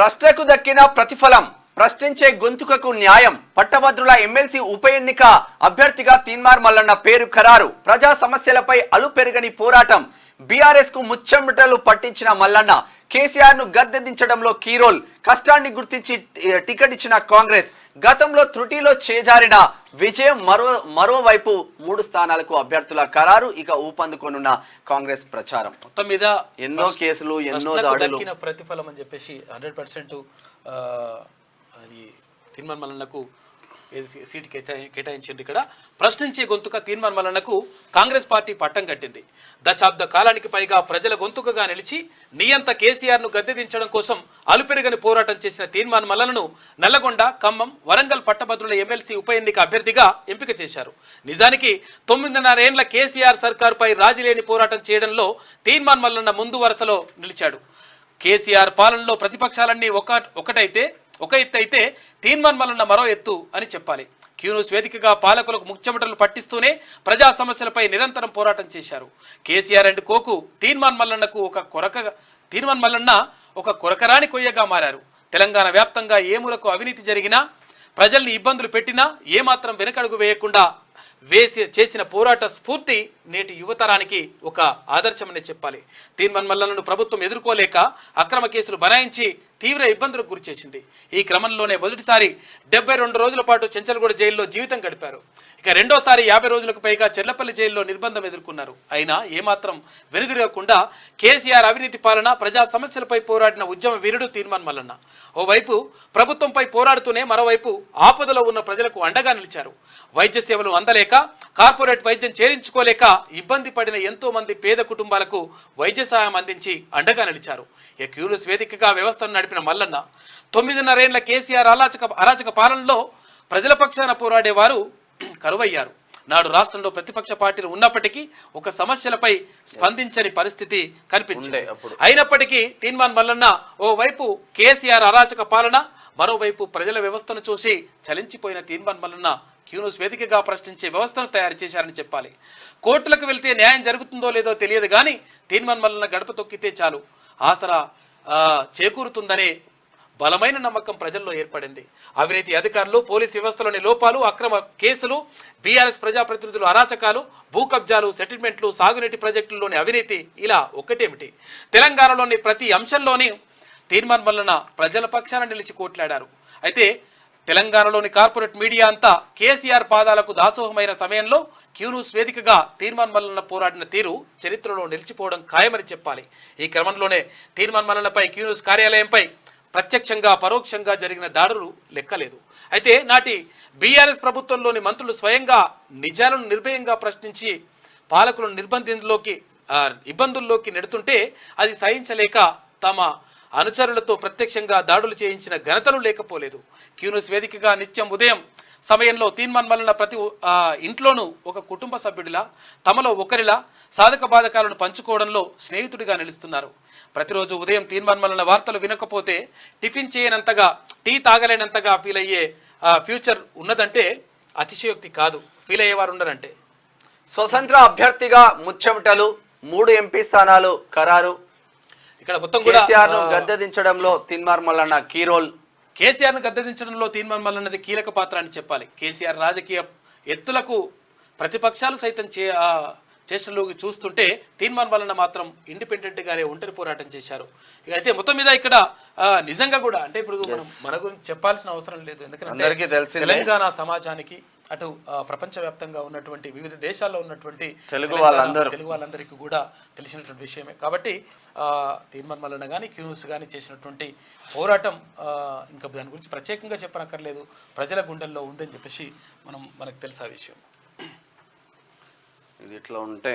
ప్రశ్నకు దక్కిన ప్రతిఫలం, ప్రశ్నించే గొంతుకకు న్యాయం. పట్టభద్రుల ఎమ్మెల్సీ ఉప ఎన్నిక అభ్యర్థిగా తీన్మార్ మల్లన్న పేరు ఖరారు. ప్రజా సమస్యలపై అలుపెరగని పోరాటం. బీఆర్ఎస్ కు ముచ్చెమటలు పట్టించిన మల్లన్న కేసీఆర్ ను గద్దెదించడంలో కీరోల్. కష్టాన్ని గుర్తించి టికెట్ ఇచ్చిన కాంగ్రెస్. గతంలో త్రుటిలో చేజారిన విజయం. మరోవైపు 3 స్థానాలకు అభ్యర్థుల ఖరారు. ఇక ఊపందుకొనున్న కాంగ్రెస్ ప్రచారం. మొత్తం మీద ఎన్నో కేసులు, ఎన్నో దాడులు. ప్రతిఫలం అని చెప్పేసి 100% అది తీన్మార్ మల్లన్నకు సీటు కేటాయించింది. ఇక్కడ ప్రశ్నించే గొంతుక తీన్మార్ మల్లన్నకు కాంగ్రెస్ పార్టీ పట్టం కట్టింది. దశాబ్ద కాలానికి పైగా ప్రజల గొంతుకగా నిలిచి నియంత కేసీఆర్ ను గద్దెదించడం కోసం అలుపెరగని పోరాటం చేసిన తీన్మార్ మల్లన్నను నల్లగొండ, ఖమ్మం, వరంగల్ పట్టభద్రుల ఎమ్మెల్సీ ఉప ఎన్నిక అభ్యర్థిగా ఎంపిక చేశారు. నిజానికి 9.5 ఏళ్ల కేసీఆర్ సర్కారుపై రాజీలేని పోరాటం చేయడంలో తీన్మార్ మల్లన్న ముందు వరుసలో నిలిచాడు. కేసీఆర్ పాలనలో ప్రతిపక్షాలన్నీ ఒక ఎత్తు అయితే తీన్మార్ మల్లన్న మరో ఎత్తు అని చెప్పాలి. క్యూన్యూస్ వేదికగా పాలకులకు ముచ్చెమటలు పట్టిస్తూనే ప్రజా సమస్యలపై నిరంతరం పోరాటం చేశారు. కేసీఆర్ అండ్ కోకు తీన్మార్ మల్లన్న ఒక కొరకరాని కొయ్యగా మారారు. తెలంగాణ వ్యాప్తంగా ఏ మూలకు అవినీతి జరిగినా, ప్రజల్ని ఇబ్బందులు పెట్టినా ఏమాత్రం వెనకడుగు వేయకుండా చేసిన పోరాట స్ఫూర్తి నేటి యువతరానికి ఒక ఆదర్శమనే చెప్పాలి. తీన్మార్ మల్లన్నను ప్రభుత్వం ఎదుర్కోలేక అక్రమ కేసులు బనాయించి తీవ్ర ఇబ్బందులకు గురి చేసింది. ఈ క్రమంలోనే మొదటిసారి 72 రోజుల పాటు చెంచల్గూడ జైల్లో జీవితం గడిపారు. ఇక రెండోసారి 50 రోజులకు పైగా చెర్లపల్లి జైల్లో నిర్బంధం ఎదుర్కొన్నారు. అయినా ఏమాత్రం వెనుదిరగకుండా కేసీఆర్ అవినీతి పాలన, ప్రజా సమస్యలపై పోరాడిన ఉద్యమ వీరుడు తీన్మార్ మల్లన్న. ఓవైపు ప్రభుత్వంపై పోరాడుతూనే మరోవైపు ఆపదలో ఉన్న ప్రజలకు అండగా నిలిచారు. వైద్య సేవలు అందలేక, కార్పొరేట్ వైద్యం చేరించుకోలేక ఇబ్బంది పడిన ఎంతో మంది పేద కుటుంబాలకు వైద్య సాయం అందించి అండగా నిలిచారు. ఈ క్యూన్యూస్ వేదికగా వ్యవస్థను నడిపిన మల్లన్న 9.5 ఏళ్ల కేసీఆర్ అరాచక పాలనలో ప్రజల పక్షాన పోరాడేవారు కరువయ్యారు. నాడు రాష్ట్రంలో ప్రతిపక్ష పార్టీలు ఉన్నప్పటికీ ఒక సమస్యలపై స్పందించని పరిస్థితి కనిపించింది. అయినప్పటికీ తీన్మార్ మల్లన్న ఓవైపు కేసీఆర్ అరాచక పాలన, మరోవైపు ప్రజల వ్యవస్థను చూసి చలించిపోయిన తీన్మార్ మల్లన్న క్యూన్యూస్ వేదికగా ప్రశ్నించే వ్యవస్థను తయారు చేశారని చెప్పాలి. కోర్టులకు వెళ్తే న్యాయం జరుగుతుందో లేదో తెలియదు కానీ తీన్మార్ మల్లన్న గడప తొక్కితే చాలు ఆసరా చేకూరుతుందనే బలమైన నమ్మకం ప్రజల్లో ఏర్పడింది. అవినీతి అధికారులు, పోలీస్ వ్యవస్థలోని లోపాలు, అక్రమ కేసులు, బీఆర్ఎస్ ప్రజాప్రతినిధులు అరాచకాలు, భూ కబ్జాలు, సెటిల్మెంట్లు, సాగునీటి ప్రాజెక్టుల్లోని అవినీతి, ఇలా ఒక్కటేమిటి తెలంగాణలోని ప్రతి అంశంలోని తీన్మార్ మల్లన్న ప్రజల పక్షాన నిలిచి కోట్లాడారు. అయితే తెలంగాణలోని కార్పొరేట్ మీడియా అంతా కేసీఆర్ పాదాలకు దాసోహమైన సమయంలో క్యూన్యూస్ వేదికగా తీన్మార్ మల్లన్న పోరాడిన తీరు చరిత్రలో నిలిచిపోవడం ఖాయమని చెప్పాలి. ఈ క్రమంలోనే తీన్మార్ మల్లన్నపై క్యూన్యూస్ కార్యాలయంపై ప్రత్యక్షంగా పరోక్షంగా జరిగిన దాడులు లెక్కలేదు. అయితే నాటి బీఆర్ఎస్ ప్రభుత్వంలోని మంత్రులు స్వయంగా నిజాలను నిర్భయంగా ప్రశ్నించి పాలకులను ఇబ్బందుల్లోకి నెడుతుంటే అది సహించలేక తమ అనుచరులతో ప్రత్యక్షంగా దాడులు చేయించిన ఘనతలు లేకపోలేదు. క్యూన్యూస్ వేదికగా నిత్యం ఉదయం సమయంలో తీన్మార్ మల్లన్న ప్రతి ఇంట్లోనూ ఒక కుటుంబ సభ్యుడిలా, తమలో ఒకరిలా సాధక బాధకాలను పంచుకోవడంలో స్నేహితుడిగా నిలుస్తున్నారు. ప్రతిరోజు ఉదయం తీన్మార్ మల్లన్న వార్తలు వినకపోతే టిఫిన్ చేయనంతగా, టీ తాగలేనంతగా ఫీల్ అయ్యే ఫ్యూచర్ ఉన్నదంటే అతిశయోక్తి కాదు. ఫీల్ అయ్యేవారు ఉండరంటే. స్వతంత్ర అభ్యర్థిగా ముచ్చెమటలు, 3 ఎంపీ స్థానాలు ఖరారు. ఇక్కడ మొత్తం కూడా కేసీఆర్ ను గద్దెదించడంలో తీన్మార్ మల్లన్న కీరోల్. కేసీఆర్ ను గద్దెదించడంలో తీన్మార్ మల్లన్నది కీలక పాత్ర అని చెప్పాలి. కేసీఆర్ రాజకీయ ఎత్తులకు ప్రతిపక్షాలు సైతం చేష్టలోకి చూస్తుంటే తీన్మార్ మల్లన్న మాత్రం ఇండిపెండెంట్ గానే ఒంటరి పోరాటం చేశారు. అయితే మొత్తం మీద ఇక్కడ నిజంగా కూడా అంటే ఇప్పుడు మన గురించి చెప్పాల్సిన అవసరం లేదు. ఎందుకంటే తెలంగాణ సమాజానికి అటు ప్రపంచవ్యాప్తంగా ఉన్నటువంటి వివిధ దేశాల్లో ఉన్నటువంటి తెలుగు వాళ్ళందరికీ కూడా తెలిసినటువంటి విషయమే. కాబట్టి తీన్మార్ మల్లన్న కానీ క్యూన్యూస్ కానీ చేసినటువంటి పోరాటం ఇంకా దాని గురించి ప్రత్యేకంగా చెప్పనక్కర్లేదు. ప్రజల గుండెల్లో ఉందని చెప్పేసి మనకు తెలుసు ఆ విషయం. ఇది ఇట్లా ఉంటే